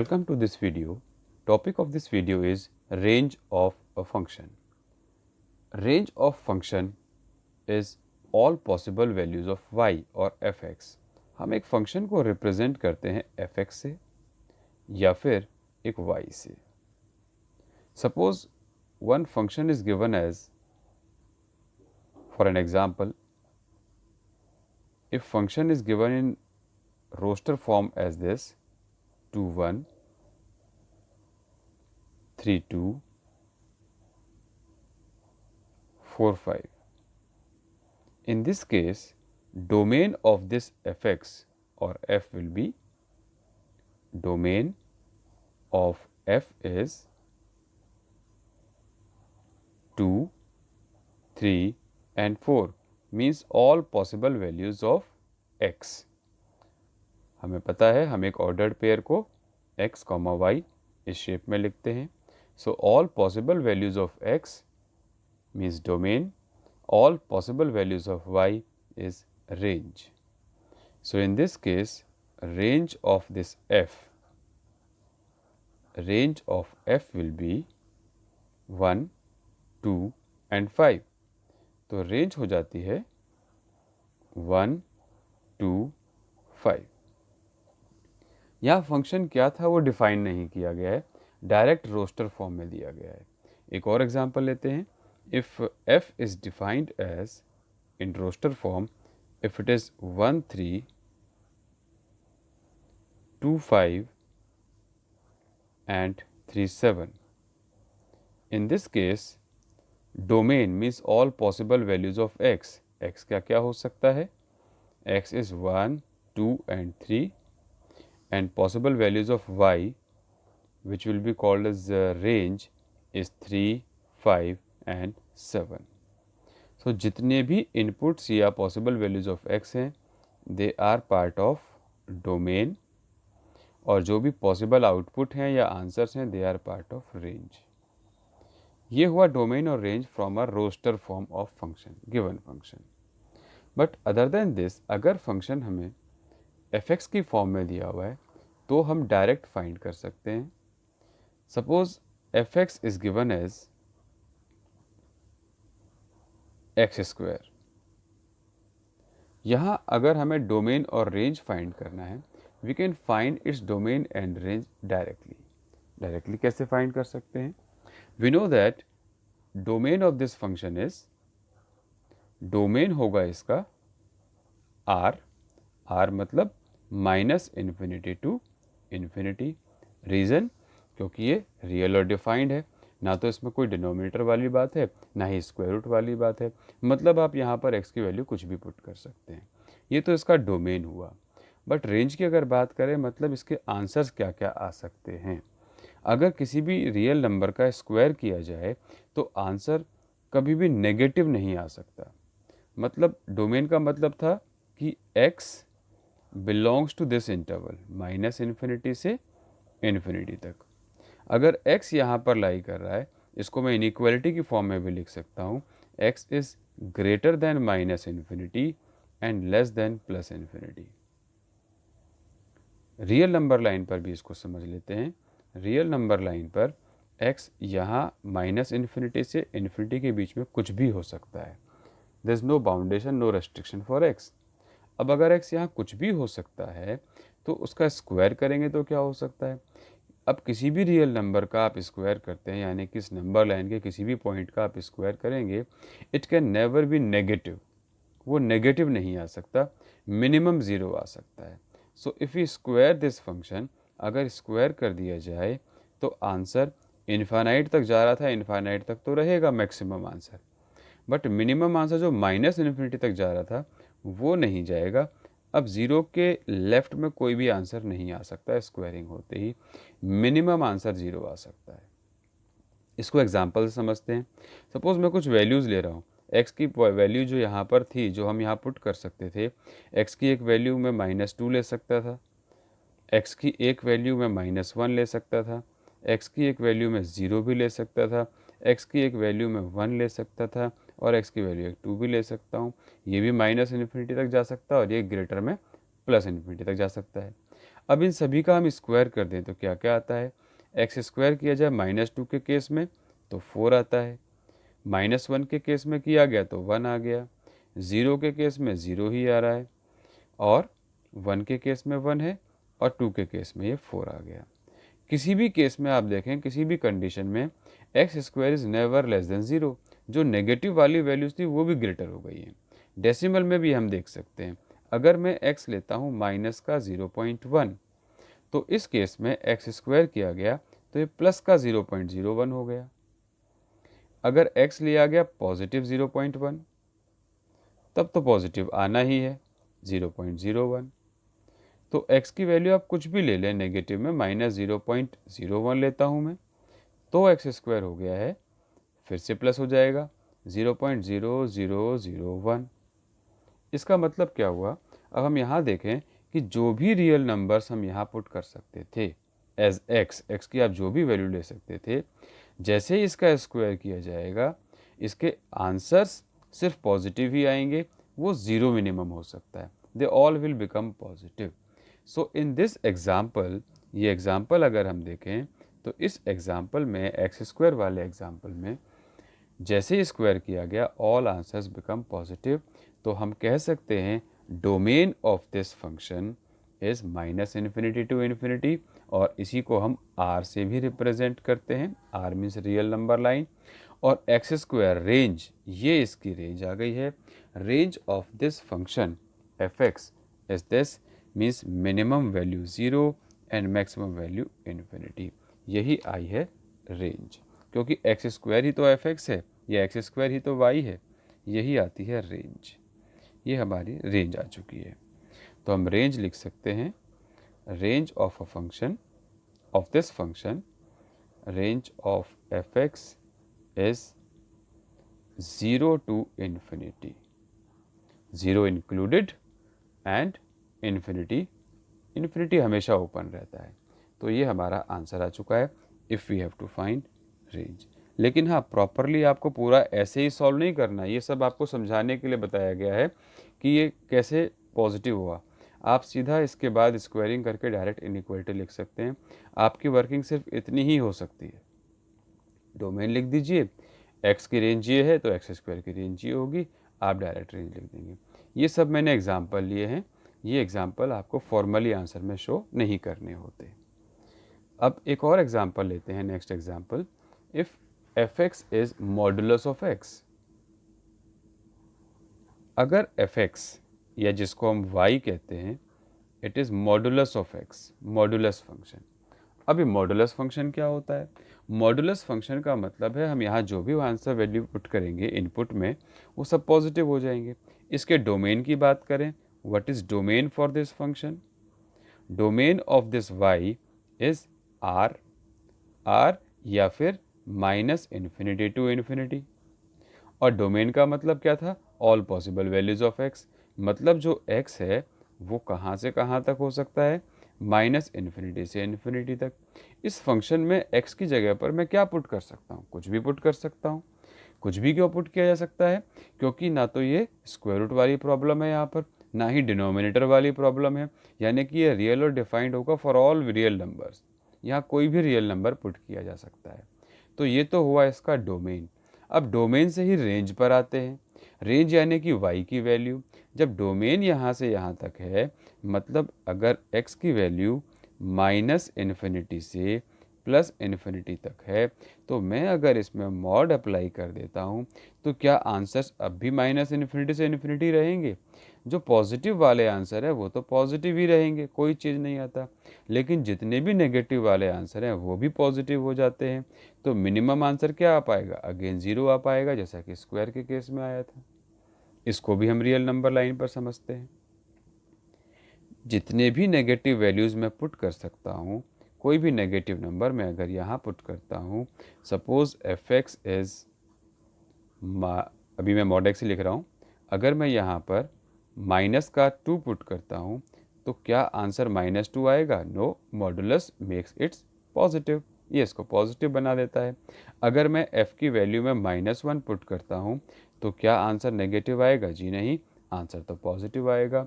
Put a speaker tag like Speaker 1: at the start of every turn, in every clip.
Speaker 1: Welcome to this video. Topic of this video is range of a function. Range of function is all possible values of y और fx. हम एक function को represent करते हैं fx से या फिर एक y से. Suppose one function is given as, for an example, if function is given in roster form as this 2 1 3 2 4 5. In this case, domain of this fx or f will be, domain of f is 2 3 and 4, means all possible values of x. हमें पता है हम एक ordered pair को x, y इस shape में लिखते हैं. So all possible values of x means domain, all possible values of y is range. So in this case, range of this f, range of f will be 1 2 and 5. तो range हो जाती है 1 2 5. यहाँ function क्या था वो define नहीं किया गया है, डायरेक्ट रोस्टर फॉर्म में दिया गया है. एक और एग्जांपल लेते हैं. If f is defined as in roster form, if it is 1 3 2 5 and 3 7. In this case, domain means all possible values of x. x क्या क्या हो सकता है? x is 1 2 and 3, and possible values of y, which will be called as range, is 3 5 and 7. So जितने भी inputs या possible values of x हैं, they are part of domain, और जो भी possible output हैं या answers हैं, they are part of range. ये हुआ domain और range from a roster form of function, given function. But other than this, अगर function हमें fx की form में दिया हुआ है तो हम direct find कर सकते हैं. Suppose fx is given as x square. यहाँ अगर हमें डोमेन और रेंज फाइंड करना है, we can find its domain and range directly. Directly कैसे फाइंड कर सकते हैं? We know that domain of this function is, domain होगा इसका r मतलब -∞ to ∞. रीज़न, क्योंकि ये रियल और डिफाइंड है, ना तो इसमें कोई डिनोमिनेटर वाली बात है ना ही स्क्वायर रूट वाली बात है. मतलब आप यहाँ पर x की वैल्यू कुछ भी पुट कर सकते हैं. ये तो इसका डोमेन हुआ. बट रेंज की अगर बात करें, मतलब इसके आंसर्स क्या क्या आ सकते हैं. अगर किसी भी रियल नंबर का स्क्वायर किया जाए तो आंसर कभी भी नेगेटिव नहीं आ सकता. मतलब डोमेन का मतलब था कि x belongs to this interval -∞ से ∞ तक. अगर x यहाँ पर लाई कर रहा है, इसको मैं इनइक्वालिटी की फॉर्म में भी लिख सकता हूँ. x is greater than -∞ and less then +∞. Real number line पर भी इसको समझ लेते हैं. रियल नंबर लाइन पर x यहाँ -∞ से ∞ के बीच में कुछ भी हो सकता है. There is no boundation, no restriction for x. अब अगर x यहाँ कुछ भी हो सकता है तो उसका स्क्वायर करेंगे तो क्या हो सकता है? अब किसी भी रियल नंबर का आप स्क्वायर करते हैं, यानी कि इस नंबर लाइन के किसी भी पॉइंट का आप स्क्वायर करेंगे, it can never be negative. वो नेगेटिव नहीं आ सकता, मिनिमम 0 आ सकता है. So if you square this function, अगर स्क्वायर कर दिया जाए तो आंसर इन्फानाइट तक जा रहा था, इन्फानाइट तक तो रहेगा maximum answer. But minimum answer जो -∞ तक जा रहा था वो नहीं जाएगा. अब 0 के लेफ्ट में कोई भी आंसर नहीं आ सकता. स्क्वायरिंग होते ही मिनिमम आंसर 0 आ सकता है. इसको एग्जांपल से समझते हैं. सपोज़ मैं कुछ वैल्यूज़ ले रहा हूँ. x की वैल्यू जो यहाँ पर थी, जो हम यहाँ पुट कर सकते थे, x की एक वैल्यू मैं -2 ले सकता था, x की एक वैल्यू मैं -1 ले सकता था, x की एक वैल्यू मैं 0 भी ले सकता था, x की एक वैल्यू मैं 1 ले सकता था, और x की वैल्यू एक 2 भी ले सकता हूँ. ये भी -∞ तक जा सकता है और ये ग्रेटर में +∞ तक जा सकता है. अब इन सभी का हम स्क्वायर कर दें तो क्या क्या आता है, एक्स स्क्वायर किया जाए -2 के केस में तो 4 आता है, -1 के केस में किया गया तो 1 आ गया, 0 के केस में 0 ही आ रहा है, और 1 के केस में 1 है, और 2 के केस में ये 4 आ गया। किसी भी केस में आप देखें, किसी भी कंडीशन में x square is never less than 0, जो नेगेटिव वाली वैल्यूज़ थी वो भी ग्रेटर हो गई हैं। डेसिमल में भी हम देख सकते हैं, अगर मैं x लेता हूँ माइनस का 0.1, तो इस केस में एक्स स्क्वायर किया गया तो ये प्लस का 0.01 हो गया। अगर x लिया गया पॉजिटिव 0.1, तब तो पॉजिटिव आना ही है 0.01। तो x की वैल्यू आप कुछ भी ले लें, नेगेटिव में -0.01 लेता हूँ मैं, तो एक्स स्क्वायर हो गया है, फिर से प्लस हो जाएगा 0.0001। इसका मतलब क्या हुआ, अब हम यहाँ देखें कि जो भी रियल नंबर्स हम यहाँ पुट कर सकते थे एज एक्स की आप जो भी वैल्यू ले सकते थे, जैसे ही इसका स्क्वायर किया जाएगा इसके आंसर्स सिर्फ पॉजिटिव ही आएंगे, वो ज़ीरो मिनिमम हो सकता है, they all will become positive. So in this example, ये एग्जाम्पल अगर हम देखें तो इस एग्जाम्पल में, एक्स स्क्वायर वाले एग्जाम्पल में, जैसे ही स्क्वायर किया गया ऑल आंसर्स बिकम पॉजिटिव। तो हम कह सकते हैं domain of this function is -infinity to infinity, और इसी को हम r से भी रिप्रेजेंट करते हैं, r means real number line, और एक्स स्क्वायर रेंज, ये इसकी रेंज आ गई है। Range of this function F x is this, means minimum value 0 and maximum value infinity, यही आई है रेंज, क्योंकि एक्स स्क्वायर ही तो एफ एक्स है या एक्स स्क्वायर ही तो वाई है, यही आती है रेंज। ये हमारी रेंज आ चुकी है। तो हम रेंज लिख सकते हैं, range of a function of this function, range of f x is 0 to infinity, 0 included and infinity, infinity हमेशा ओपन रहता है। तो ये हमारा आंसर आ चुका है if we have to find range. लेकिन हाँ, प्रॉपरली आपको पूरा ऐसे ही सॉल्व नहीं करना, ये सब आपको समझाने के लिए बताया गया है कि ये कैसे पॉजिटिव हुआ। आप सीधा इसके बाद स्क्वायरिंग करके डायरेक्ट इनइक्वालिटी लिख सकते हैं। आपकी वर्किंग सिर्फ इतनी ही हो सकती है, डोमेन लिख दीजिए, एक्स की रेंज ये है तो एक्स स्क्वायर की रेंज ये होगी, आप डायरेक्ट रेंज लिख देंगे। ये सब मैंने एग्जाम्पल लिए हैं, ये एग्जाम्पल आपको फॉर्मली आंसर में शो नहीं करने होते। अब एक और एग्जाम्पल लेते हैं, next example, if f x is modulus of x. अगर एफ एक्स, या जिसको हम वाई कहते हैं, it is modulus of x, modulus function. अब ये मॉडुलस फंक्शन क्या होता है? मॉडुलस फंक्शन का मतलब है हम यहाँ जो भी आंसर वैल्यू पुट करेंगे इनपुट में, वो सब पॉजिटिव हो जाएंगे। इसके डोमेन की बात करें, what is domain for this function? Domain of this y is R, R या फिर -इन्फिनिटी टू इन्फिनिटी। और डोमेन का मतलब क्या था? All possible values of x, मतलब जो एक्स है वो कहाँ से कहाँ तक हो सकता है? -इन्फिनिटी से इन्फिनिटी तक। इस फंक्शन में एक्स की जगह पर मैं क्या पुट कर सकता हूँ? कुछ भी पुट कर सकता हूँ। कुछ भी क्यों पुट किया जा सकता है? क्योंकि ना तो ये स्क्वायर रूट वाली प्रॉब्लम है यहाँ पर, ना ही डिनोमिनेटर वाली प्रॉब्लम है, यानी कि ये रियल और डिफाइंड होगा फॉर ऑल रियल नंबर्स। यहाँ कोई भी रियल नंबर पुट किया जा सकता है। तो ये तो हुआ इसका डोमेन। अब डोमेन से ही रेंज पर आते हैं। रेंज यानी कि y की वैल्यू। जब डोमेन यहाँ से यहाँ तक है, मतलब अगर x की वैल्यू -इन्फिनिटी से +इन्फिनिटी तक है, तो मैं अगर इसमें मॉड अप्लाई कर देता हूँ तो क्या आंसर्स अब भी -इन्फिनिटी से इन्फिनिटी रहेंगे? जो पॉजिटिव वाले आंसर है वो तो पॉजिटिव ही रहेंगे, कोई चीज़ नहीं आता। लेकिन जितने भी नेगेटिव वाले आंसर हैं वो भी पॉजिटिव हो जाते हैं। तो मिनिमम आंसर क्या आ पाएगा? अगेन 0 आ पाएगा, जैसा कि स्क्वायर के केस में आया था। इसको भी हम रियल नंबर लाइन पर समझते हैं। जितने भी नेगेटिव वैल्यूज़ मैं पुट कर सकता हूँ, कोई भी नेगेटिव नंबर मैं अगर यहाँ पुट करता हूँ, सपोज एफ एक्स इज़, अभी मैं मॉड एक्स ही लिख रहा हूँ, अगर मैं यहाँ पर -2 पुट करता हूँ तो क्या आंसर -2 आएगा? No, modulus makes its positive, ये इसको पॉजिटिव बना देता है। अगर मैं f की वैल्यू में -1 पुट करता हूँ तो क्या आंसर नेगेटिव आएगा? जी नहीं, आंसर तो पॉजिटिव आएगा।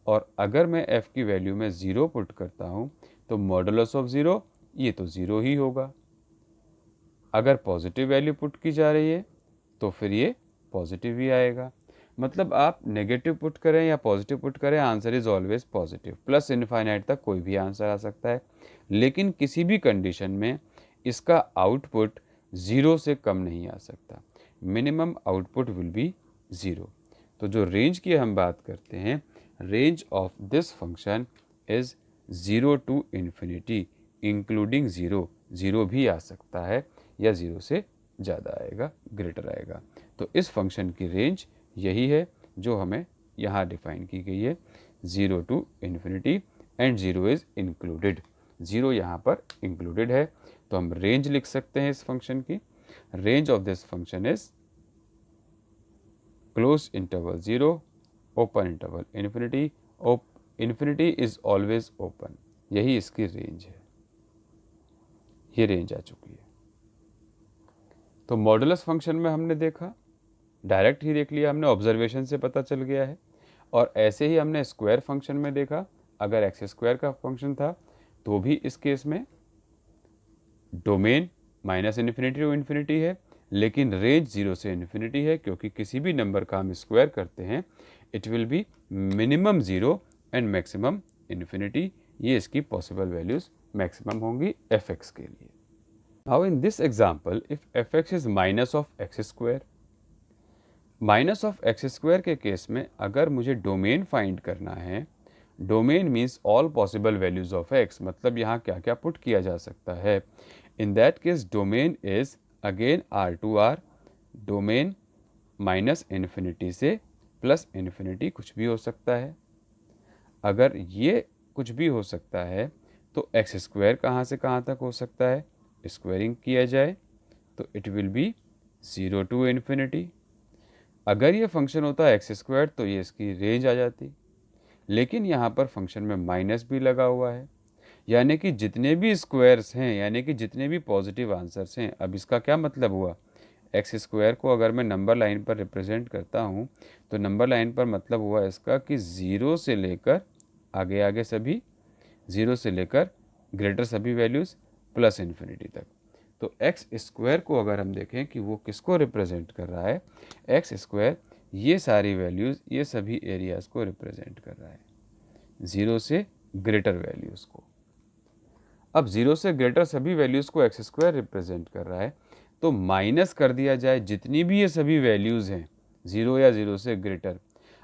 Speaker 1: और अगर मैं f की वैल्यू में 0 पुट करता हूँ तो मॉडुलस ऑफ 0 ये तो 0 ही होगा। अगर पॉजिटिव वैल्यू पुट की जा रही है तो फिर ये पॉजिटिव ही आएगा। मतलब आप नेगेटिव पुट करें या पॉजिटिव पुट करें, answer is always positive. Plus infinite तक कोई भी आंसर आ सकता है, लेकिन किसी भी कंडीशन में इसका आउटपुट 0 से कम नहीं आ सकता। Minimum output will be 0। तो जो रेंज की हम बात करते हैं, range of this function is 0 to infinity including 0। 0 भी आ सकता है या 0 से ज़्यादा आएगा, ग्रेटर आएगा। तो इस फंक्शन की रेंज यही है जो हमें यहाँ डिफाइन की गई है, 0 to infinity and 0 is included. 0 यहाँ पर इंक्लूडेड है, तो हम रेंज लिख सकते हैं इस फंक्शन की। Range of this function is close interval 0, open interval infinity, infinity is always open. यही इसकी रेंज है। ये रेंज आ चुकी है। तो मॉडुलस फंक्शन में हमने देखा, डायरेक्ट ही देख लिया हमने, ऑब्जर्वेशन से पता चल गया है। और ऐसे ही हमने स्क्वायर फंक्शन में देखा, अगर एक्स स्क्वायर का फंक्शन था तो भी इस केस में domain minus infinity to infinity है, लेकिन रेंज 0 से इन्फिनिटी है, क्योंकि किसी भी नंबर का हम स्क्वायर करते हैं it will be minimum 0 and maximum infinity. ये इसकी पॉसिबल वैल्यूज मैक्सिमम होंगी एफ एक्स के लिए। Now in this example if f x is minus of x square, minus of x square के केस में अगर मुझे डोमेन फाइंड करना है, domain means all possible values of x, मतलब यहाँ क्या क्या पुट किया जा सकता है। In that case domain is again are to R, domain minus infinity से प्लस इन्फिनिटी कुछ भी हो सकता है। अगर ये कुछ भी हो सकता है तो एक्स स्क्वायर कहाँ से कहाँ तक हो सकता है, स्क्वायरिंग किया जाए तो it will be 0 to infinity. अगर ये फंक्शन होता है एक्स स्क्वायर तो ये इसकी रेंज आ जाती, लेकिन यहाँ पर फंक्शन में माइनस भी लगा हुआ है, यानी कि जितने भी स्क्वायर्स हैं, यानी कि जितने भी पॉजिटिव आंसर्स हैं। अब इसका क्या मतलब हुआ, एक्स स्क्वायर को अगर मैं नंबर लाइन पर रिप्रेजेंट करता हूँ तो नंबर लाइन पर मतलब हुआ इसका कि 0 से लेकर आगे आगे सभी, 0 से लेकर ग्रेटर सभी वैल्यूज़ प्लस इन्फिनिटी तक। तो एक्स स्क्वायर को अगर हम देखें कि वो किसको रिप्रेजेंट कर रहा है, एक्स स्क्वायर ये सारी वैल्यूज़, ये सभी एरियाज़ को रिप्रेजेंट कर रहा है, 0 से ग्रेटर वैल्यूज़ को। अब 0 से ग्रेटर सभी वैल्यूज़ को एक्स स्क्वायर रिप्रेजेंट कर रहा है, तो माइनस कर दिया जाए जितनी भी ये सभी वैल्यूज़ हैं 0 या 0 से ग्रेटर।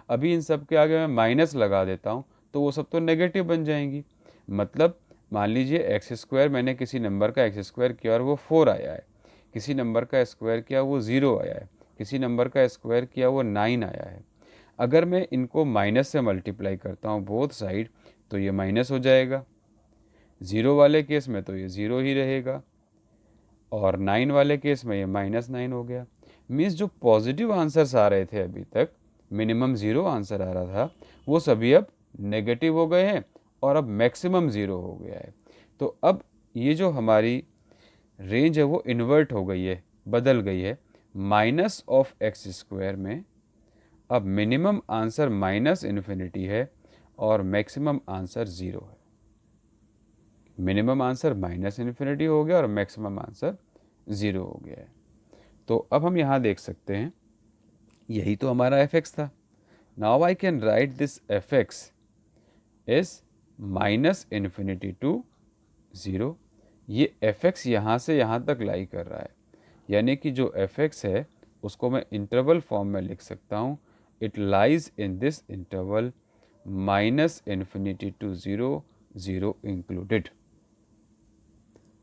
Speaker 1: अभी इन सब के आगे मैं माइनस लगा देता हूँ तो वो सब तो नेगेटिव बन जाएंगी। मतलब मान लीजिए एक्स स्क्वायर, मैंने किसी नंबर का एक्स स्क्वायर किया और वो 4 आया है, किसी नंबर का स्क्वायर किया वो 0 आया है, किसी नंबर का स्क्वायर किया वो 9 आया है। अगर मैं इनको माइनस से मल्टीप्लाई करता हूँ बोथ साइड तो ये माइनस हो जाएगा, 0 वाले केस में तो ये 0 ही रहेगा और 9 वाले केस में ये -9 हो गया। मीन्स जो पॉजिटिव आंसर्स आ रहे थे अभी तक, मिनिमम 0 आंसर आ रहा था, वो सभी अब नेगेटिव हो गए हैं और अब मैक्सिमम 0 हो गया है। तो अब ये जो हमारी रेंज है वो इन्वर्ट हो गई है, बदल गई है। माइनस ऑफ एक्स स्क्वायर में अब मिनिमम आंसर माइनस इन्फिनिटी है और मैक्सिमम आंसर 0 है। मिनिमम आंसर माइनस इन्फिनिटी हो गया और मैक्सिमम आंसर 0 हो गया है। तो अब हम यहाँ देख सकते हैं यही तो हमारा एफ एक्स था। Now I can write this f x is minus infinity to 0। ये एफ एक्स यहाँ से यहाँ तक लाई कर रहा है, यानी कि जो एफ एक्स है उसको मैं इंटरवल फॉर्म में लिख सकता हूँ। It lies in this interval minus infinity to 0, 0 included.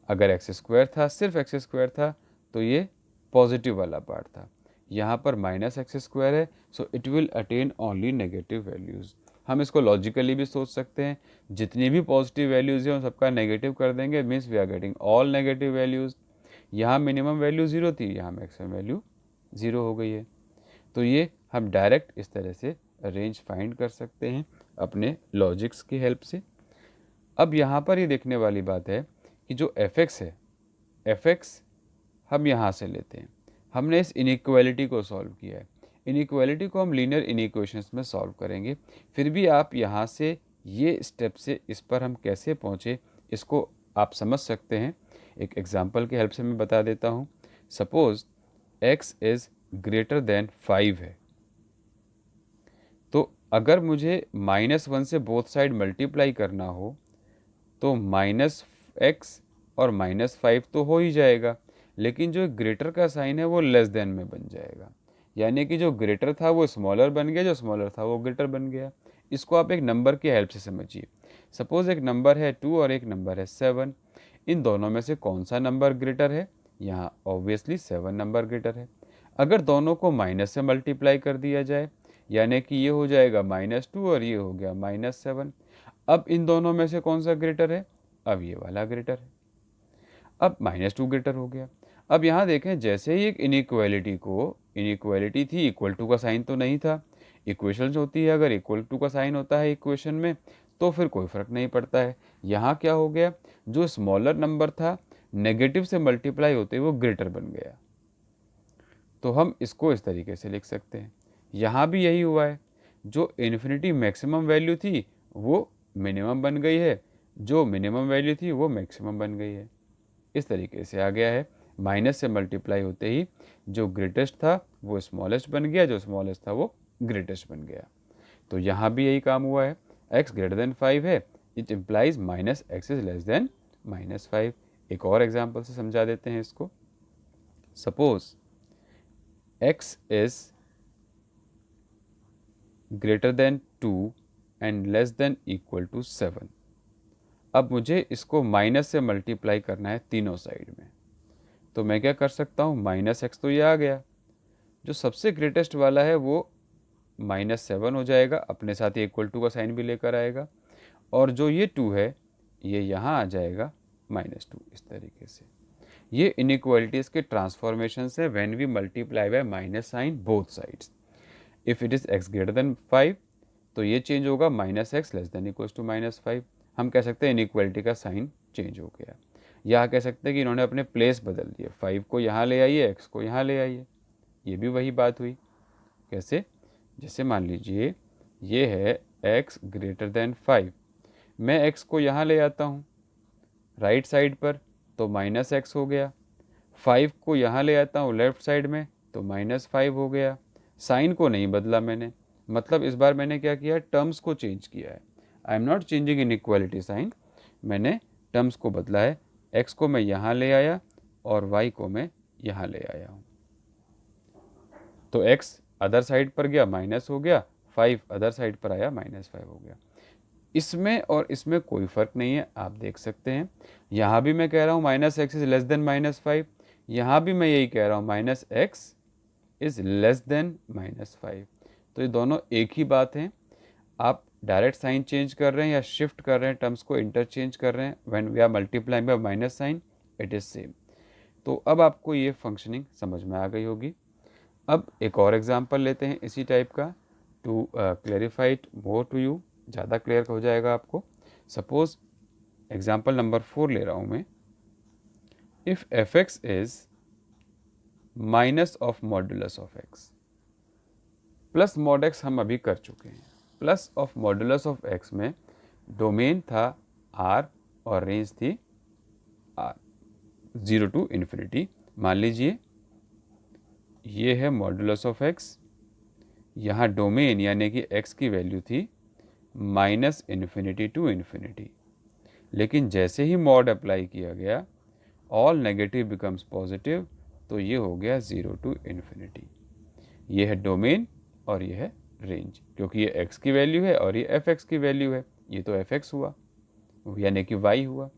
Speaker 1: अगर एक्स स्क्वायर था, सिर्फ एक्स स्क्वायर था, तो ये पॉजिटिव वाला पार्ट था। यहाँ पर माइनस एक्स स्क्वायर है, so it will attain only negative values. हम इसको लॉजिकली भी सोच सकते हैं, जितनी भी पॉजिटिव वैल्यूज़ हैं उन सबका नेगेटिव कर देंगे, means we are getting all negative values. यहाँ मिनिमम वैल्यू 0 थी, यहाँ मैक्सिमम वैल्यू 0 हो गई है। तो ये हम डायरेक्ट इस तरह से रेंज फाइंड कर सकते हैं अपने लॉजिक्स की हेल्प से। अब यहाँ पर ये देखने वाली बात है कि जो एफ एक्स है, एफ एक्स हम यहाँ से लेते हैं, हमने इस इनइक्वालिटी को सॉल्व किया है। इनइक्वालिटी को हम लीनियर इनइक्वेशंस में सॉल्व करेंगे। फिर भी आप यहाँ से ये स्टेप से इस पर हम कैसे पहुँचे इसको आप समझ सकते हैं। एक एग्जांपल के हेल्प से मैं बता देता हूँ। Suppose x is greater than 5 है, तो अगर मुझे -1 से बोथ साइड मल्टीप्लाई करना हो तो -x और -5 तो हो ही जाएगा, लेकिन जो ग्रेटर का साइन है वो लेस देन में बन जाएगा। यानी कि जो ग्रेटर था वो स्मॉलर बन गया, जो स्मॉलर था वो ग्रेटर बन गया। इसको आप एक नंबर की हेल्प से समझिए। सपोज एक नंबर है 2 और एक नंबर है 7। इन दोनों में से कौन सा नंबर ग्रेटर है? यहाँ ऑब्वियसली 7 नंबर ग्रेटर है। अगर दोनों को माइनस से मल्टीप्लाई कर दिया जाए, यानी कि ये हो जाएगा -2 और ये हो गया -7। अब इन दोनों में से कौन सा ग्रेटर है? अब ये वाला ग्रेटर है। अब -2 ग्रेटर हो गया। अब यहाँ देखें, जैसे ही एक इनइक्वालिटी थी, इक्वल टू का साइन तो नहीं था। इक्वेशन जो होती है, अगर इक्वल टू का साइन होता है इक्वेशन में तो फिर कोई फ़र्क नहीं पड़ता है। यहाँ क्या हो गया, जो स्मॉलर नंबर था नेगेटिव से मल्टीप्लाई होते वो ग्रेटर बन गया। तो हम इसको इस तरीके से लिख सकते हैं। यहाँ भी यही हुआ है, जो इन्फिनिटी मैक्सिमम वैल्यू थी वो मिनिमम बन गई है, जो मिनिमम वैल्यू थी वो मैक्सिमम बन गई है। इस तरीके से आ गया है। माइनस से मल्टीप्लाई होते ही जो ग्रेटेस्ट था वो स्मॉलेस्ट बन गया, जो स्मॉलेस्ट था वो ग्रेटेस्ट बन गया। तो यहाँ भी यही काम हुआ है। x ग्रेटर देन 5 है, it implies -x is less than -5। एक और एग्जाम्पल से समझा देते हैं इसको। Suppose x is greater than 2 and less than equal to 7। अब मुझे इसको माइनस से मल्टीप्लाई करना है तीनों साइड में। तो मैं क्या कर सकता हूँ, -x तो ये आ गया, जो सबसे ग्रेटेस्ट वाला है वो -7 हो जाएगा, अपने साथ ही इक्वल टू का साइन भी लेकर आएगा, और जो ये 2 है ये यहाँ आ जाएगा -2। इस तरीके से ये इनइक्वालिटीज़ के ट्रांसफॉर्मेशन से when we multiply by minus sign both sides. If it is x greater than 5 तो ये चेंज होगा -x less than equals to -5। हम कह सकते हैं इनइक्वालिटी का साइन चेंज हो गया। या कह सकते हैं कि इन्होंने अपने प्लेस बदल दिए, 5 को यहाँ ले आइए, x को यहाँ ले आइए। ये भी वही बात हुई। कैसे? जैसे मान लीजिए ये है x ग्रेटर देन 5, मैं x को यहाँ ले आता हूँ राइट साइड पर तो -x हो गया। 5 को यहाँ ले आता हूँ लेफ्ट साइड में तो -5 हो गया। साइन को नहीं बदला मैंने, मतलब इस बार मैंने क्या किया, टर्म्स को चेंज किया है। I am not changing inequality sign, मैंने टर्म्स को बदला है। x को मैं यहाँ ले आया और y को मैं यहाँ ले आया हूँ। तो x अदर साइड पर गया माइनस हो गया, 5 अदर साइड पर आया -5 हो गया। इसमें और इसमें कोई फ़र्क नहीं है, आप देख सकते हैं। यहाँ भी मैं कह रहा हूँ -x इज़ लेस देन -5, यहाँ भी मैं यही कह रहा हूँ -x इज़ लेस देन -5। तो ये दोनों एक ही बात है। आप डायरेक्ट साइन चेंज कर रहे हैं या शिफ्ट कर रहे हैं, टर्म्स को इंटरचेंज कर रहे हैं, when we are multiplying by minus sign it is same. तो अब आपको ये फंक्शनिंग समझ में आ गई होगी। अब एक और एग्जांपल लेते हैं इसी टाइप का, to clarify it more to you, ज़्यादा क्लियर हो जाएगा आपको। सपोज एग्जांपल नंबर 4 ले रहा हूँ मैं। If f(x) is minus of modulus of x, plus mod x हम अभी कर चुके हैं। Plus of modulus of x में डोमेन था r और रेंज थी r, 0 टू इन्फिनिटी। मान लीजिए ये है मॉडुलस ऑफ x, यहाँ डोमेन यानी कि x की वैल्यू थी -∞ टू इन्फिनिटी। लेकिन जैसे ही मॉड अप्लाई किया गया, ऑल नेगेटिव बिकम्स पॉजिटिव, तो ये हो गया 0 टू इन्फिनिटी। ये है डोमेन और ये है रेंज, क्योंकि ये x की वैल्यू है और ये f(x) की वैल्यू है। ये तो f(x) हुआ यानी कि y हुआ।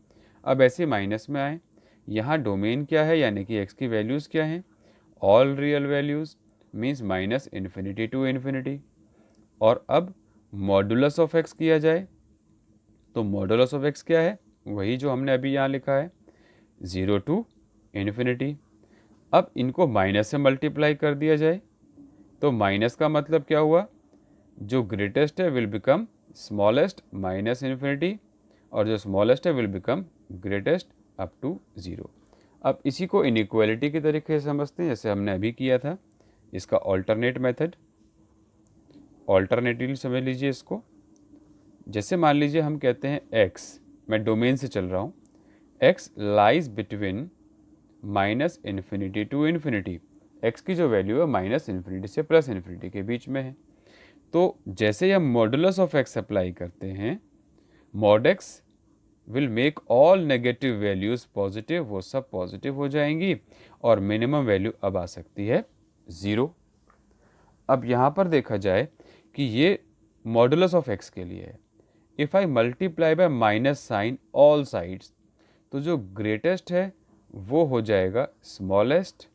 Speaker 1: अब ऐसे माइनस में आए, यहाँ डोमेन क्या है यानी कि x की वैल्यूज़ क्या हैं, all real values means -∞ to infinity. और अब मॉडुलस ऑफ x किया जाए तो मॉडुलस ऑफ x क्या है, वही जो हमने अभी यहाँ लिखा है, 0 टू इन्फिनिटी। अब इनको माइनस से मल्टीप्लाई कर दिया जाए तो माइनस का मतलब क्या हुआ, जो ग्रेटेस्ट है विल बिकम स्मॉलेस्ट -∞, और जो स्मॉलेस्ट है will become greatest up to 0। अब इसी को इनइक्वालिटी के तरीके से समझते हैं, जैसे हमने अभी किया था। इसका ऑल्टरनेट मेथड, ऑल्टरनेटिवली समझ लीजिए इसको। जैसे मान लीजिए हम कहते हैं x, मैं डोमेन से चल रहा हूँ, x lies between minus infinity to infinity. x की जो वैल्यू है माइनस इन्फिनिटी से प्लस इन्फिनिटी के बीच में है। तो जैसे हम मॉडुलस ऑफ x अप्लाई करते हैं, mod x will make all negative values positive, वो सब पॉजिटिव हो जाएंगी और मिनिमम वैल्यू अब आ सकती है 0। अब यहाँ पर देखा जाए कि ये मॉडुलस ऑफ x के लिए है। If I multiply by minus sign all sides, तो जो ग्रेटेस्ट है वो हो जाएगा स्मॉलेस्ट,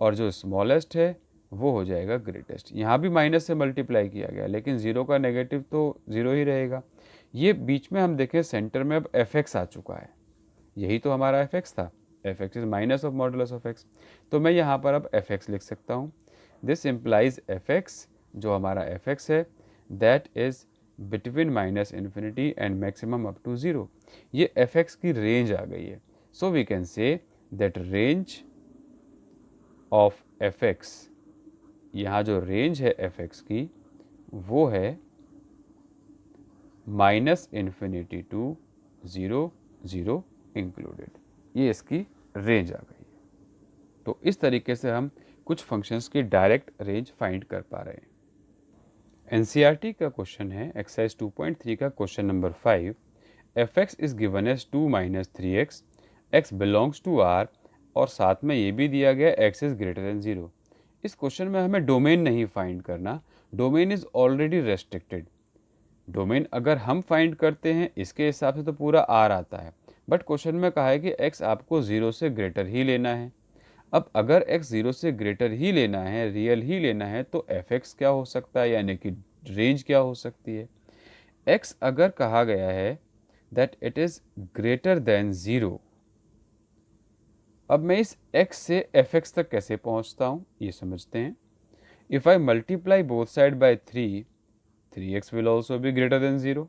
Speaker 1: और जो स्मॉलेस्ट है वो हो जाएगा ग्रेटेस्ट। यहाँ भी माइनस से मल्टीप्लाई किया गया, लेकिन 0 का नेगेटिव तो 0 ही रहेगा। ये बीच में हम देखें सेंटर में अब fx आ चुका है, यही तो हमारा fx था, fx is minus of modulus of x। तो मैं यहाँ पर अब fx लिख सकता हूँ। दिस इम्प्लाइज fx, जो हमारा fx है, that is between minus infinity and maximum up to 0। ये fx की रेंज आ गई है। So we can say that range of fx, यहाँ जो रेंज है fx की वो है माइनस इन्फिनिटी टू 0, 0 इंक्लूडेड। ये इसकी रेंज आ गई है। तो इस तरीके से हम कुछ फंक्शंस की डायरेक्ट रेंज फाइंड कर पा रहे हैं। एनसीईआरटी का क्वेश्चन है एक्सरसाइज 2.3 का question number 5, fx is given as 2 minus 3x, x belongs to R, और साथ में ये भी दिया गया x इज ग्रेटर देन 0। इस क्वेश्चन में हमें डोमेन नहीं फाइंड करना, domain is already restricted. Domain अगर हम फाइंड करते हैं इसके हिसाब से तो पूरा R आता है, बट क्वेश्चन में कहा है कि x आपको 0 से ग्रेटर ही लेना है। अब अगर x 0 से ग्रेटर ही लेना है, रियल ही लेना है, तो fx क्या हो सकता है, यानी कि रेंज क्या हो सकती है। x अगर कहा गया है that it is greater than 0, अब मैं इस x से fx तक कैसे पहुंचता हूं ये समझते हैं। If I multiply both side by 3x will also be greater than 0.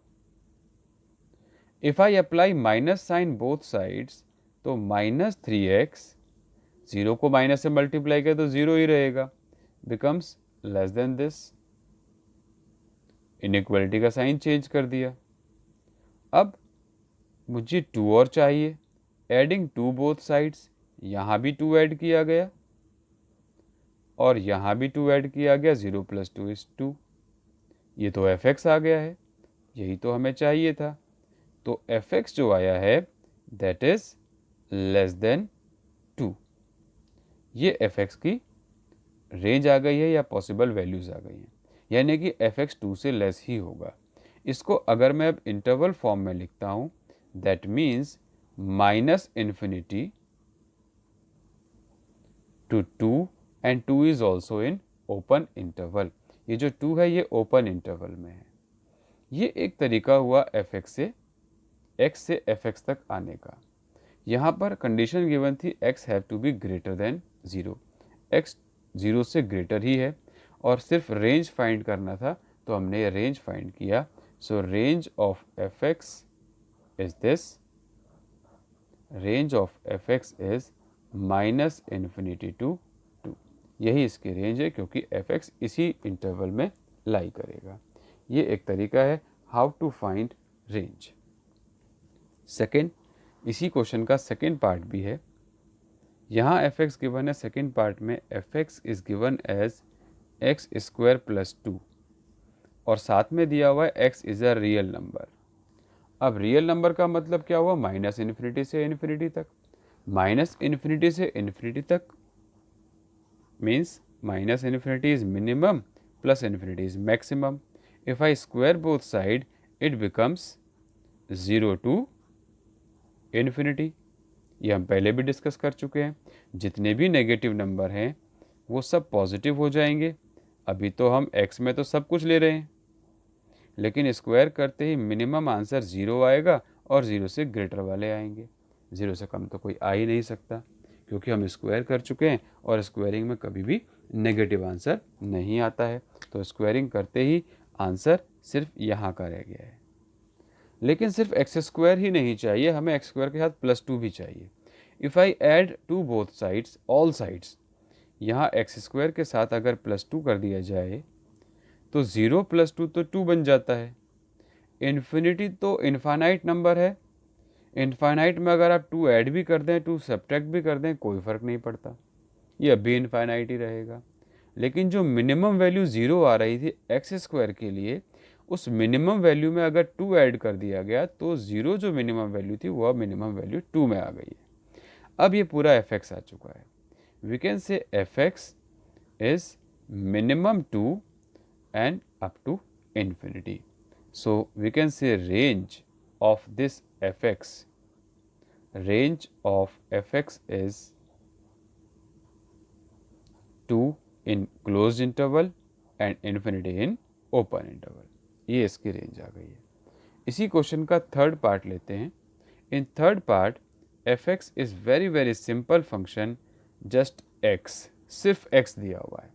Speaker 1: If I apply minus sign both sides, तो माइनस 3x, 0 को माइनस से मल्टीप्लाई किया तो 0 ही रहेगा, becomes less than this. Inequality का साइन चेंज कर दिया। अब मुझे 2 और चाहिए, एडिंग 2 बोथ साइड्स, यहाँ भी 2 ऐड किया गया और यहाँ भी 2 ऐड किया गया, 0 प्लस 2 इज 2। ये तो fx आ गया है, यही तो हमें चाहिए था। तो fx जो आया है दैट इज लेस देन 2। ये fx की रेंज आ गई है या पॉसिबल वैल्यूज आ गई हैं, यानी कि fx 2 से लेस ही होगा। इसको अगर मैं अब इंटरवल फॉर्म में लिखता हूँ, that means minus infinity to 2 and 2 is also in open interval. ये जो 2 है ये ओपन इंटरवल में है। ये एक तरीका हुआ fx से x से fx तक आने का। यहाँ पर कंडीशन गिवन थी x have to be greater than 0, x 0 से ग्रेटर ही है और सिर्फ रेंज फाइंड करना था, तो हमने ये रेंज फाइंड किया। So range of fx is this, range of fx is minus infinity to 2। यही इसकी रेंज है क्योंकि fx इसी इंटरवल में लाई करेगा। ये एक तरीका है how to find range. Second, इसी क्वेश्चन का सेकेंड पार्ट भी है। यहाँ fx गिवन है, सेकेंड पार्ट में fx is given as x square plus 2 और साथ में दिया हुआ है x is a real number. अब रियल नंबर का मतलब क्या हुआ, माइनस इन्फिनिटी से इन्फिनिटी तक। माइनस इन्फिनिटी से इन्फिनिटी तक means minus infinity is minimum plus infinity is maximum. If I square both side it becomes 0 to infinity. ये हम पहले भी डिस्कस कर चुके हैं। जितने भी नेगेटिव नंबर हैं वो सब पॉजिटिव हो जाएंगे। अभी तो हम x में तो सब कुछ ले रहे हैं, लेकिन स्क्वायर करते ही मिनिमम आंसर 0 आएगा और 0 से ग्रेटर वाले आएंगे। 0 से कम तो कोई आ ही नहीं सकता क्योंकि हम स्क्वायर कर चुके हैं और स्क्वायरिंग में कभी भी नेगेटिव आंसर नहीं आता है। तो स्क्वायरिंग करते ही आंसर सिर्फ यहाँ का रह गया है। लेकिन सिर्फ एक्स स्क्वायर ही नहीं चाहिए, हमें एक्स स्क्वायर के साथ प्लस 2 भी चाहिए। If I add to both sides all sides, यहाँ एक्स स्क्वायर के साथ अगर +2 कर दिया जाए तो 0 + 2 तो 2 बन जाता है। इन्फिनिटी तो इनफाइनाइट नंबर है, इनफाइनाइट में अगर आप 2 ऐड भी कर दें, 2 सब्ट्रैक्ट भी कर दें, कोई फ़र्क नहीं पड़ता, ये अभी इनफाइनाइट ही रहेगा। लेकिन जो मिनिमम वैल्यू 0 आ रही थी एक्स स्क्वायर के लिए, उस मिनिमम वैल्यू में अगर 2 ऐड कर दिया गया तो 0 जो मिनिमम वैल्यू थी वह मिनिमम वैल्यू 2 में आ गई है। अब ये पूरा एफ एक्स आ चुका है। We can say f x is minimum 2 and up to infinity. So we can say range of this fx, range of fx is 2 in closed interval and infinity in open interval. ये इसकी range आ गई है। इसी question का third part लेते हैं। In third part fx is very very simple function, just x, सिर्फ x दिया हुआ है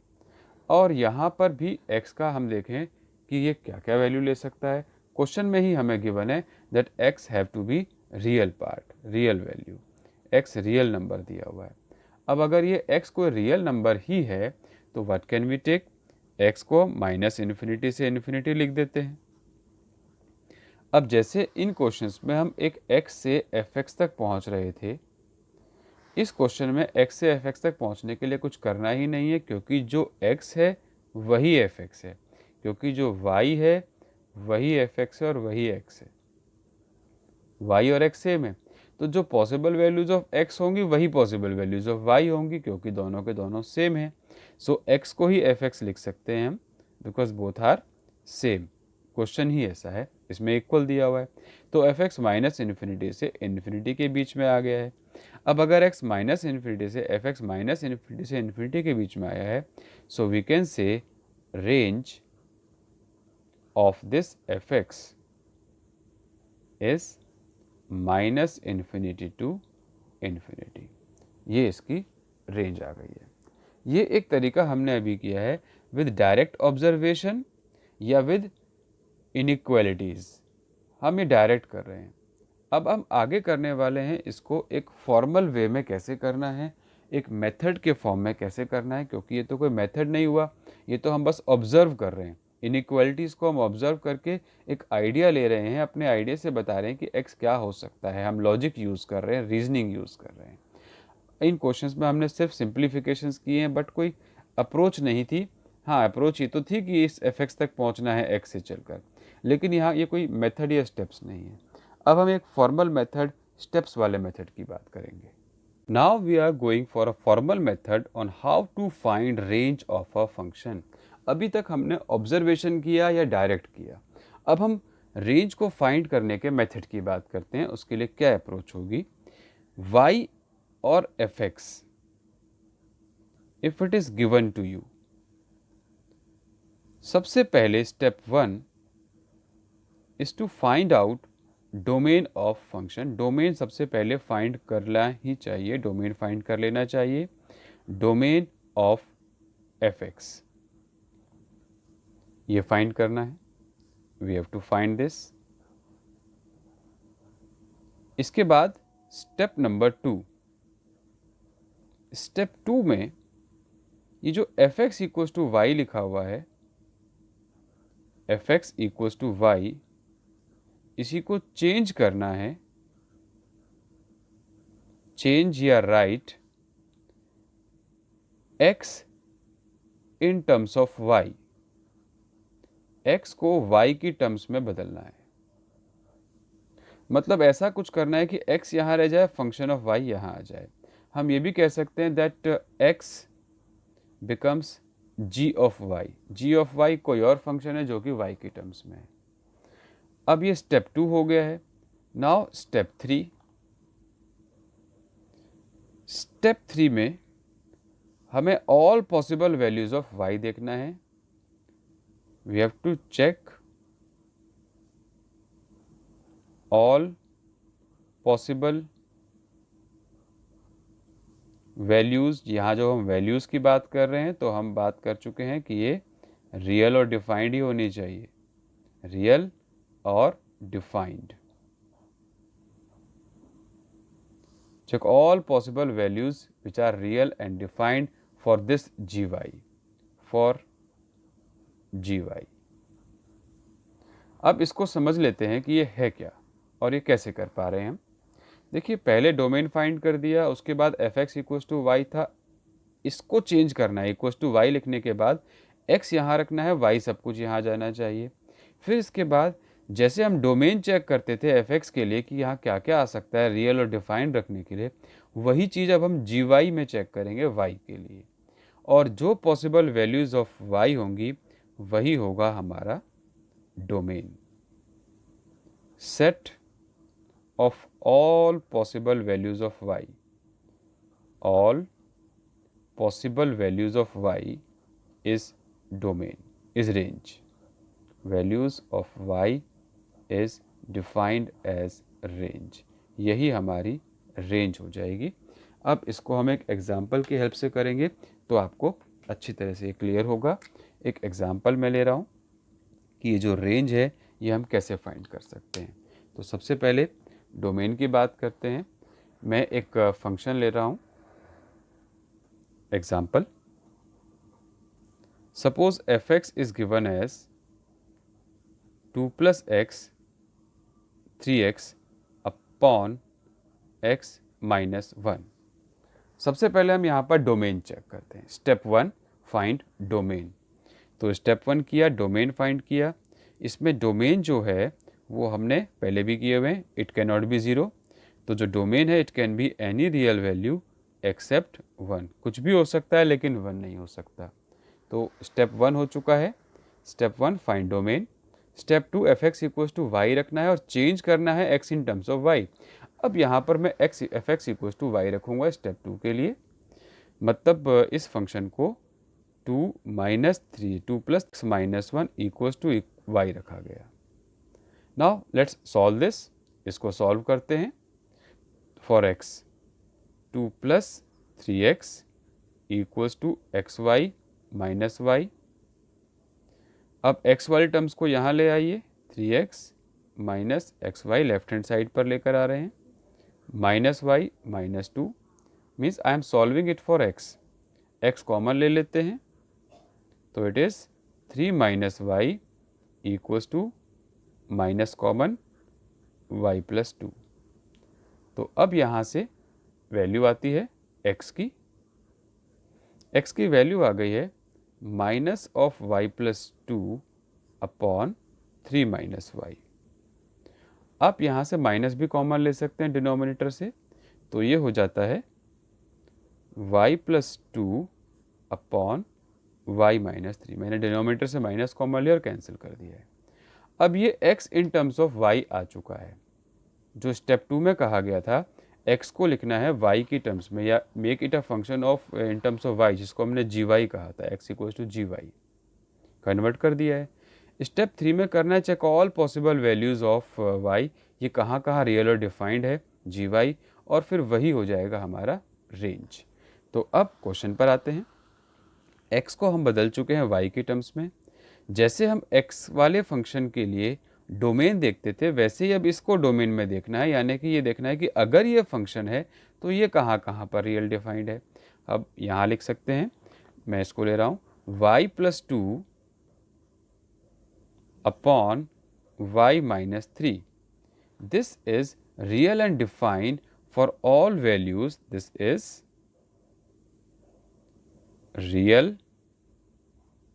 Speaker 1: और यहाँ पर भी x का हम देखें कि ये क्या क्या वैल्यू ले सकता है। क्वेश्चन में ही हमें गिवन है that x have to be real part, real value, x real number दिया हुआ है। अब अगर ये x कोई रियल नंबर ही है तो what can we take, x को -इन्फिनिटी से इन्फिनिटी लिख देते हैं। अब जैसे इन क्वेश्चंस में हम एक x से fx तक पहुँच रहे थे, इस क्वेश्चन में x से fx तक पहुंचने के लिए कुछ करना ही नहीं है, क्योंकि जो x है वही fx है, क्योंकि जो y है वही fx है और वही x है, y और x सेम है। तो जो पॉसिबल वैल्यूज ऑफ x होंगी वही पॉसिबल वैल्यूज ऑफ y होंगी, क्योंकि दोनों के दोनों सेम हैं। सो x को ही fx लिख सकते हैं हम, because both are same. Question ही ऐसा है, इसमें इक्वल दिया हुआ है। तो fx -इन्फिनिटी से इन्फिनिटी के बीच में आ गया है। अब अगर x -इन्फिनिटी से fx -इन्फिनिटी से इन्फिनिटी के बीच में आया है, so we can say range of this fx is -infinity to infinity. ये इसकी रेंज आ गई है। ये एक तरीका हमने अभी किया है विद डायरेक्ट ऑब्जर्वेशन या विद इनइक्वालिटीज़। हम ये डायरेक्ट कर रहे हैं। अब हम आगे करने वाले हैं इसको एक फॉर्मल वे में कैसे करना है, एक मेथड के फॉर्म में कैसे करना है, क्योंकि ये तो कोई मेथड नहीं हुआ, ये तो हम बस ऑब्जर्व कर रहे हैं। इनइक्वालिटीज़ को हम ऑब्जर्व करके एक आइडिया ले रहे हैं, अपने आइडिया से बता रहे हैं कि एक्स क्या हो सकता है। हम लॉजिक यूज़ कर रहे हैं, रीजनिंग यूज़ कर रहे हैं। इन क्वेश्चंस में हमने सिर्फ सिंप्लीफिकेशंस किए हैं, बट कोई अप्रोच नहीं थी। हाँ, अप्रोच ये तो थी कि इस एफ एक्स तक पहुँचना है एक्स से चलकर, लेकिन यहाँ ये कोई मेथड या स्टेप्स नहीं है। अब हम एक फॉर्मल मेथड, स्टेप्स वाले मेथड की बात करेंगे। Now we are going for a formal method on how to find range of a function. अभी तक हमने ऑब्जर्वेशन किया या डायरेक्ट किया, अब हम रेंज को फाइंड करने के मेथड की बात करते हैं। उसके लिए क्या अप्रोच होगी, y और fx if it is given to you, सबसे पहले step 1 is to find out domain of function. Domain सबसे पहले फाइंड करना ही चाहिए, डोमेन फाइंड कर लेना चाहिए। डोमेन ऑफ fx ये फाइंड करना है, we have to find this. इसके बाद स्टेप नंबर 2, स्टेप 2 में ये जो fx इक्वल्स टू वाई लिखा हुआ है, fx इक्वल्स टू वाई, इसी को चेंज करना है, चेंज या right x in terms of y, x को y की टर्म्स में बदलना है। मतलब ऐसा कुछ करना है कि x यहाँ रह जाए, फंक्शन ऑफ y यहाँ आ जाए। हम ये भी कह सकते हैं that x becomes g of y। g of y कोई और फंक्शन है जो कि y की टर्म्स में है। अब ये स्टेप 2 हो गया है। Now step 3। स्टेप 3 में हमें all possible values of y देखना है। We have to check all possible values. यहाँ जो हम वैल्यूज़ की बात कर रहे हैं तो हम बात कर चुके हैं कि ये रियल और डिफाइंड ही होनी चाहिए, रियल और defined. check all possible values which are real and defined for this g y, for g y. अब इसको समझ लेते हैं कि ये है क्या और ये कैसे कर पा रहे हैं हम। देखिए, पहले डोमेन फाइंड कर दिया, उसके बाद f x equals to y था, इसको चेंज करना है। इक्वल्स टू वाई लिखने के बाद एक्स यहाँ रखना है, वाई सब कुछ यहाँ जाना चाहिए। फिर इसके बाद जैसे हम डोमेन चेक करते थे एफ एक्स के लिए कि यहाँ क्या क्या आ सकता है रियल और डिफाइंड रखने के लिए, वही चीज़ अब हम जी वाई में चेक करेंगे वाई के लिए, और जो पॉसिबल वैल्यूज़ ऑफ वाई होंगी वही होगा हमारा domain. Set of all possible values of y, all possible values of y is domain, is range. Values of y is defined as range. यही हमारी रेंज हो जाएगी। अब इसको हम एक एग्जाम्पल की हेल्प से करेंगे तो आपको अच्छी तरह से क्लियर होगा। एक एग्जाम्पल मैं ले रहा हूँ कि ये जो रेंज है ये हम कैसे फाइंड कर सकते हैं। तो सबसे पहले डोमेन की बात करते हैं। मैं एक फंक्शन ले रहा हूँ। Example, suppose fx is given as 2 plus x 3x upon x minus 1। सबसे पहले हम यहाँ पर डोमेन चेक करते हैं। Step 1 find domain. तो स्टेप 1 किया, डोमेन फाइंड किया। इसमें डोमेन जो है वो हमने पहले भी किए हुए हैं। It can not be zero, तो जो डोमेन है it can be any real value except 1। कुछ भी हो सकता है लेकिन 1 नहीं हो सकता। तो स्टेप 1 हो चुका है। Step 1 find domain. Step 2 f x equals to y रखना है और चेंज करना है x in terms of y. अब यहाँ पर मैं f x equals to y रखूँगा स्टेप 2 के लिए। मतलब इस फंक्शन को 2 minus 3 2 plus x minus 1 equals to y रखा गया। Now let's solve this. इसको सॉल्व करते हैं। For x 2 plus 3x equals to x y minus y. अब x वाले टर्म्स को यहाँ ले आइए। 3x minus x y left hand side पर लेकर आ रहे हैं। Minus y minus 2 means I am solving it for x common ले लेते हैं तो it is 3 minus y equals to minus common y plus 2। तो अब यहाँ से वैल्यू आती है x की। x की वैल्यू आ गई है minus of y plus 2 upon 3 minus y. आप यहाँ से माइनस भी कॉमन ले सकते हैं डिनोमिनेटर से, तो ये हो जाता है y plus 2 upon y minus 3। मैंने डिनोमिनेटर से माइनस कॉमन लिया और कैंसिल कर दिया है। अब ये x in terms of y आ चुका है। जो स्टेप 2 में कहा गया था x को लिखना है y की टर्म्स में, या make it a function of in terms of y, जिसको हमने जी वाई कहा था, x equals to g y, convert कर दिया है। स्टेप 3 में करना है check all possible values of y, ये कहाँ कहाँ रियल और डिफाइंड है जी वाई, और फिर वही हो जाएगा हमारा रेंज। तो अब क्वेश्चन पर आते हैं। x को हम बदल चुके हैं y की टर्म्स में। जैसे हम x वाले फंक्शन के लिए डोमेन देखते थे वैसे ही अब इसको डोमेन में देखना है, यानी कि ये देखना है कि अगर ये फंक्शन है तो ये कहाँ कहाँ पर रियल डिफाइंड है। अब यहाँ लिख सकते हैं, मैं इसको ले रहा हूँ y plus 2 upon y minus 3। This is real and defined for all values. This is real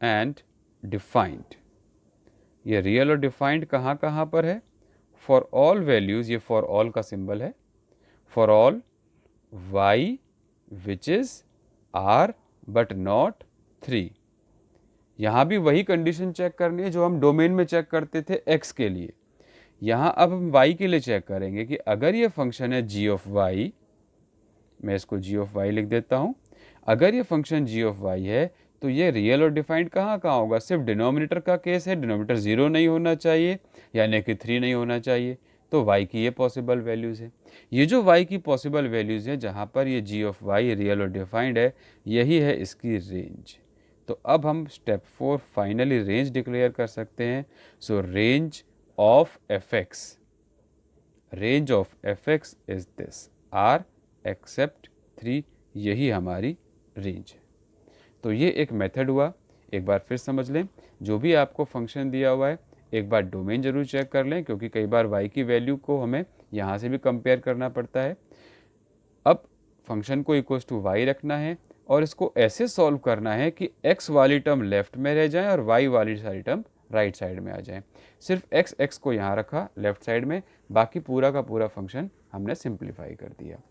Speaker 1: and defined. ये रियल और डिफाइंड कहाँ कहाँ पर है? फॉर ऑल वैल्यूज़, ये फॉर ऑल का सिंबल है। For all y which is r but not 3। यहाँ भी वही कंडीशन चेक करनी है जो हम डोमेन में चेक करते थे x के लिए। यहाँ अब हम y के लिए चेक करेंगे कि अगर ये फंक्शन है g ऑफ y, मैं इसको g ऑफ y लिख देता हूँ। अगर ये फंक्शन g ऑफ y है तो ये रियल और डिफाइंड कहाँ कहाँ होगा? सिर्फ डिनोमिनेटर का केस है, डिनोमिनेटर 0 नहीं होना चाहिए, यानी कि 3 नहीं होना चाहिए। तो y की ये पॉसिबल वैल्यूज़ है। ये जो y की पॉसिबल वैल्यूज़ है जहाँ पर ये g ऑफ y रियल और डिफाइंड है, यही है इसकी रेंज। तो अब हम स्टेप 4 फाइनली रेंज डिक्लेयर कर सकते हैं। So range of f(x), range of f(x) is this r except 3। यही हमारी रेंज है। तो ये एक मेथड हुआ। एक बार फिर समझ लें, जो भी आपको फंक्शन दिया हुआ है एक बार डोमेन ज़रूर चेक कर लें, क्योंकि कई बार y की वैल्यू को हमें यहाँ से भी कंपेयर करना पड़ता है। अब फंक्शन को इक्वल्स टू y रखना है और इसको ऐसे सॉल्व करना है कि x वाली टर्म लेफ्ट में रह जाए और y वाली सारी टर्म राइट साइड में आ जाए। सिर्फ x को यहाँ रखा लेफ्ट साइड में, बाकी पूरा का पूरा फंक्शन हमने सिंप्लीफाई कर दिया।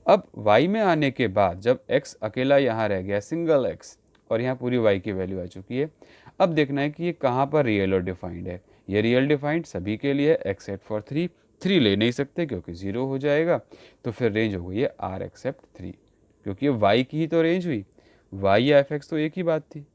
Speaker 1: अब y में आने के बाद जब x अकेला यहाँ रह गया, सिंगल x, और यहाँ पूरी y की वैल्यू आ चुकी है, अब देखना है कि ये कहाँ पर रियल और डिफाइंड है। ये रियल डिफाइंड सभी के लिए एक्सेप्ट फॉर 3 ले नहीं सकते क्योंकि 0 हो जाएगा, तो फिर रेंज हो गई है r एक्सेप्ट 3, क्योंकि ये y की ही तो रेंज हुई। y या fx तो एक ही बात थी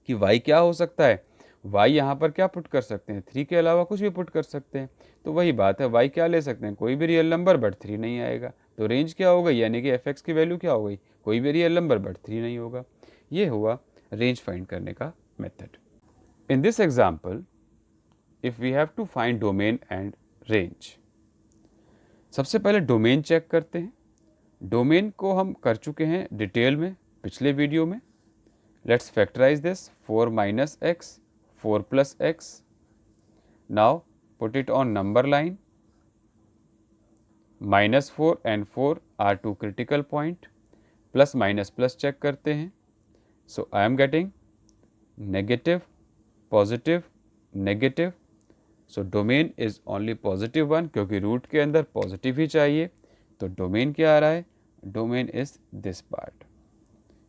Speaker 1: कि y क्या हो सकता है। y यहाँ पर क्या पुट कर सकते हैं, 3 के अलावा कुछ भी पुट कर सकते हैं, तो वही बात है, y क्या ले सकते हैं, कोई भी रियल नंबर बट 3 नहीं आएगा, तो रेंज क्या हो गई, यानी कि fx की वैल्यू क्या हो गई, कोई भी रियल नंबर बट 3 नहीं होगा। ये हुआ रेंज फाइंड करने का method. In this example if we have to find domain and range, सबसे पहले डोमेन चेक करते हैं। डोमेन को हम कर चुके हैं डिटेल में पिछले वीडियो में। Let's factorise this, 4 minus x, 4 plus x. Now put it on number line. -4 and 4 are two critical point. Plus minus plus check करते हैं। So I am getting negative, positive, negative. So domain is only positive 1, क्योंकि root के अंदर positive ही चाहिए। तो domain क्या आ रहा है, domain is this part,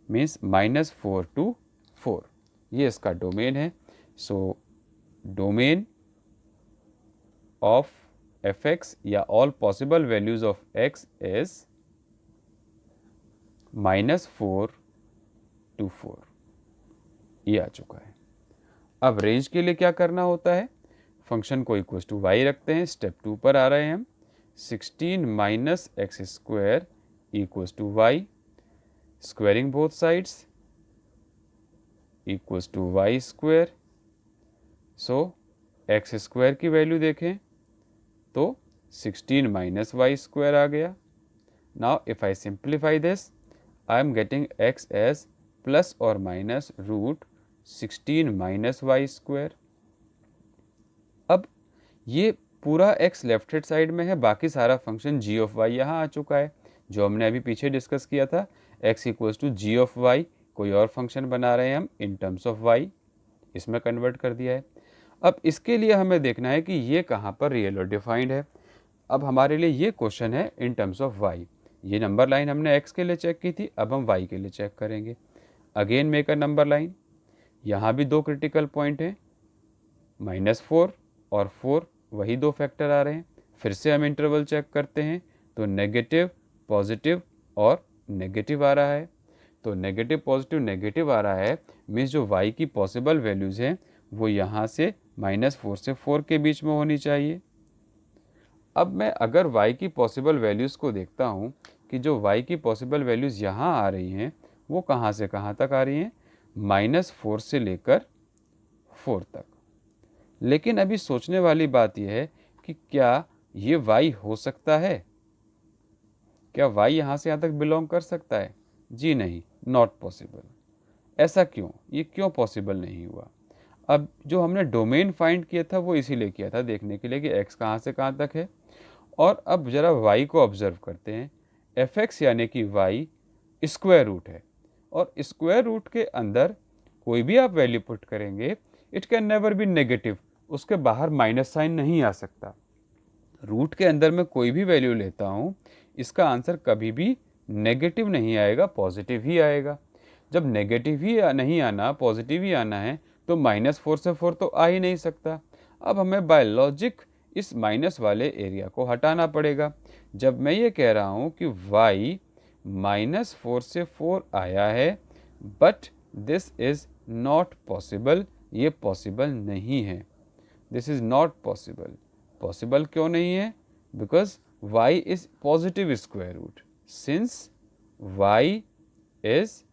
Speaker 1: means -4 to 4, ये इसका डोमेन है। सो डोमेन ऑफ fx या all possible values of x is -4 to 4, ये आ चुका है। अब रेंज के लिए क्या करना होता है, फंक्शन को इक्वल टू y रखते हैं। स्टेप 2 पर आ रहे हैं हम। 16 minus x square equals to y, squaring both sides equals to y square. So x square की वैल्यू देखें तो 16 माइनस वाई स्क्वायर आ गया। Now if I simplify this, I am getting x as plus और minus root 16 minus Y square. अब ये पूरा x left hand side में है, बाकी सारा फंक्शन g ऑफ y यहाँ आ चुका है, जो हमने अभी पीछे डिस्कस किया था। x equals to g of y, कोई और फंक्शन बना रहे हैं हम इन टर्म्स ऑफ y, इसमें कन्वर्ट कर दिया है। अब इसके लिए हमें देखना है कि ये कहाँ पर रियल और डिफाइंड है। अब हमारे लिए ये क्वेश्चन है इन टर्म्स ऑफ y। ये नंबर लाइन हमने x के लिए चेक की थी, अब हम y के लिए चेक करेंगे। Again make a number line. यहाँ भी दो क्रिटिकल पॉइंट हैं, -4 और 4, वही दो फैक्टर आ रहे हैं। फिर से हम इंटरवल चेक करते हैं, तो नेगेटिव, पॉजिटिव और नेगेटिव आ रहा है। तो नेगेटिव, पॉजिटिव, नेगेटिव आ रहा है, मीन्स जो y की पॉसिबल वैल्यूज़ हैं वो यहाँ से -4 से 4 के बीच में होनी चाहिए। अब मैं अगर y की पॉसिबल वैल्यूज़ को देखता हूँ कि जो y की पॉसिबल वैल्यूज़ यहाँ आ रही हैं वो कहाँ से कहाँ तक आ रही हैं, -4 से लेकर 4 तक। लेकिन अभी सोचने वाली बात यह है कि क्या ये y हो सकता है, क्या y यहाँ से यहाँ तक बिलोंग कर सकता है? जी नहीं, नॉट पॉसिबल। ऐसा क्यों, ये क्यों पॉसिबल नहीं हुआ? अब जो हमने डोमेन फाइंड किया था वो इसीलिए किया था, देखने के लिए कि x कहाँ से कहाँ तक है। और अब ज़रा y को ऑब्जर्व करते हैं। fx यानी कि y स्क्वायर रूट है, और स्क्वायर रूट के अंदर कोई भी आप वैल्यू पुट करेंगे, it can never be negative, उसके बाहर माइनस साइन नहीं आ सकता। रूट के अंदर मैं कोई भी वैल्यू लेता हूँ, इसका आंसर कभी भी नेगेटिव नहीं आएगा, पॉजिटिव ही आएगा। जब नेगेटिव ही नहीं आना, पॉजिटिव ही आना है, तो -4 से 4 तो आ ही नहीं सकता। अब हमें बाय लॉजिक इस माइनस वाले एरिया को हटाना पड़ेगा। जब मैं ये कह रहा हूँ कि y -4 से 4 आया है, but this is not possible, ये पॉसिबल नहीं है। This is not possible. Possible क्यों नहीं है? Because y is positive square root. Since y is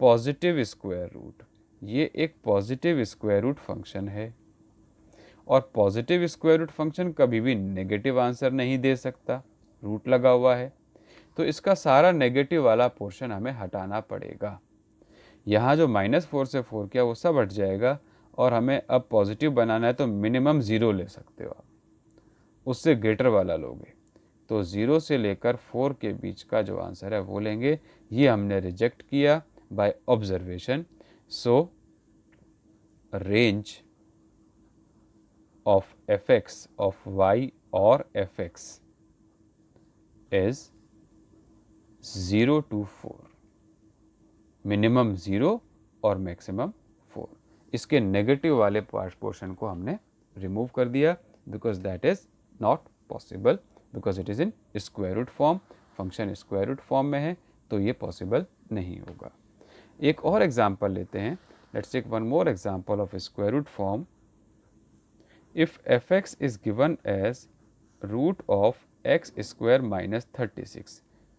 Speaker 1: positive square root, ये एक पॉजिटिव स्क्वायर रूट फंक्शन है, और पॉजिटिव स्क्वायर रूट फंक्शन कभी भी नेगेटिव आंसर नहीं दे सकता, रूट लगा हुआ है। तो इसका सारा नेगेटिव वाला पोर्शन हमें हटाना पड़ेगा। यहाँ जो -4 से 4 किया वो सब हट जाएगा और हमें अब पॉजिटिव बनाना है तो मिनिमम 0 ले सकते हो आप, उससे ग्रेटर वाला लोगे तो 0 से लेकर 4 के बीच का जो आंसर है वो लेंगे। ये हमने रिजेक्ट किया by observation. So range of fx of y or fx is 0 to 4, minimum 0 और मैक्सिमम 4। इसके नेगेटिव वाले पोर्शन को हमने रिमूव कर दिया because that is not possible, because it is in square root form, function square root form में है तो ये पॉसिबल नहीं होगा। एक और एग्जांपल लेते हैं, let's take one more example of square root form. If fx is given as root of x square minus 36,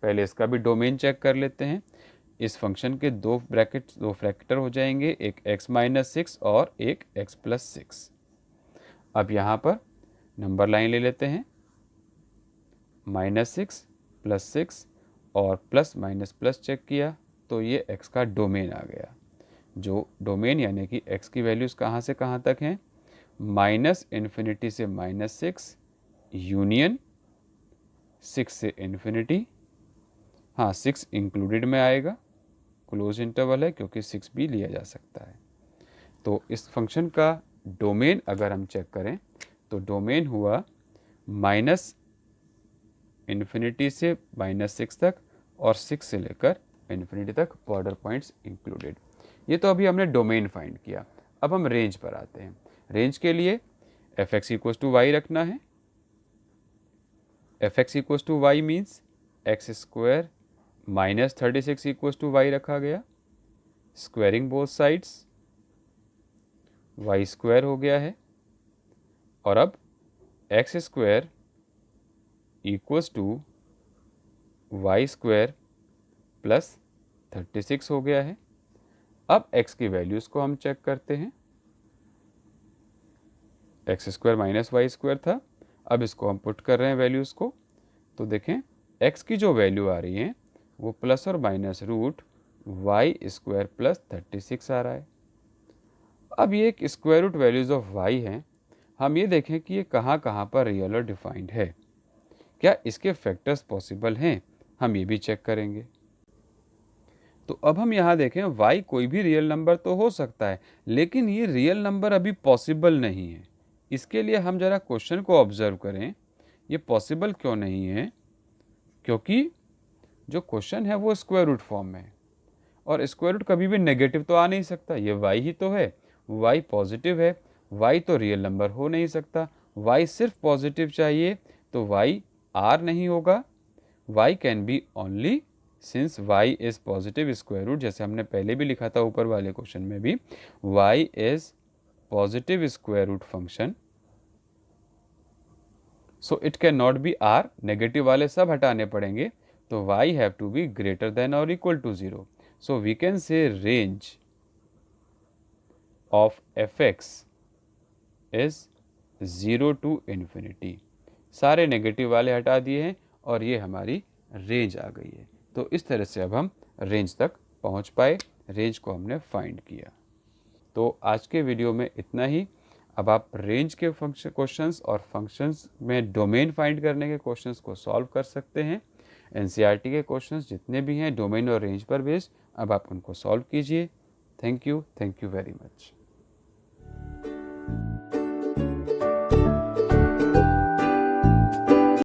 Speaker 1: पहले इसका भी डोमेन चेक कर लेते हैं। इस फंक्शन के दो फैक्टर हो जाएंगे, एक x माइनस 6 और एक x प्लस 6। अब यहाँ पर नंबर लाइन ले लेते हैं, -6 +6 और प्लस माइनस प्लस चेक किया तो ये x का डोमेन आ गया। जो डोमेन यानी कि x की वैल्यूज़ कहाँ से कहाँ तक हैं, -∞ से -6 यूनियन 6 से इन्फिनिटी, हाँ 6 इंक्लूडेड में आएगा, क्लोज इंटरवल है क्योंकि 6 भी लिया जा सकता है। तो इस फंक्शन का डोमेन अगर हम चेक करें तो डोमेन हुआ -∞ से -6 तक और 6 से लेकर इन्फिनिटी तक, बॉर्डर पॉइंट्स इंक्लूडेड। ये तो अभी हमने डोमेन फाइंड किया। अब हम रेंज पर आते हैं। रेंज के लिए fx = y रखना है। fx = y means x square -36 = y रखा गया, squaring both sides y square हो गया है, और अब x square = y square plus 36 हो गया है। अब x की वैल्यूज़ को हम चेक करते हैं। x square minus Y square था, अब इसको हम पुट कर रहे हैं वैल्यूज़ को, तो देखें x की जो वैल्यू आ रही है वो प्लस और minus root Y square plus 36 आ रहा है। अब ये एक square root values of y हैं, हम ये देखें कि ये कहाँ कहाँ पर रियल और डिफाइंड है, क्या इसके फैक्टर्स पॉसिबल हैं, हम ये भी चेक करेंगे। तो अब हम यहाँ देखें y कोई भी रियल नंबर तो हो सकता है, लेकिन ये रियल नंबर अभी पॉसिबल नहीं है। इसके लिए हम ज़रा क्वेश्चन को ऑब्जर्व करें, ये पॉसिबल क्यों नहीं है, क्योंकि जो क्वेश्चन है वो स्क्वायर रूट फॉर्म में है और स्क्वायर रूट कभी भी नेगेटिव तो आ नहीं सकता, ये y ही तो है, y पॉजिटिव है, y तो रियल नंबर हो नहीं सकता, y सिर्फ पॉजिटिव चाहिए तो y r नहीं होगा, y can be only since y is positive square root, जैसे हमने पहले भी लिखा था ऊपर वाले क्वेश्चन में भी, y is positive square root function, so it can not be r, negative वाले सब हटाने पड़ेंगे, तो y have to be greater than or equal to 0। So we can say range of fx is 0 to infinity. सारे negative वाले हटा दिए हैं और ये हमारी रेंज आ गई है। तो इस तरह से अब हम रेंज तक पहुंच पाए, रेंज को हमने फाइंड किया। तो आज के वीडियो में इतना ही। अब आप रेंज के फंक्शन क्वेश्चंस और फंक्शंस में डोमेन फाइंड करने के क्वेश्चंस को सॉल्व कर सकते हैं। एनसीईआरटी के क्वेश्चंस जितने भी हैं डोमेन और रेंज पर बेस्ड, अब आप उनको सॉल्व कीजिए। Thank you very much.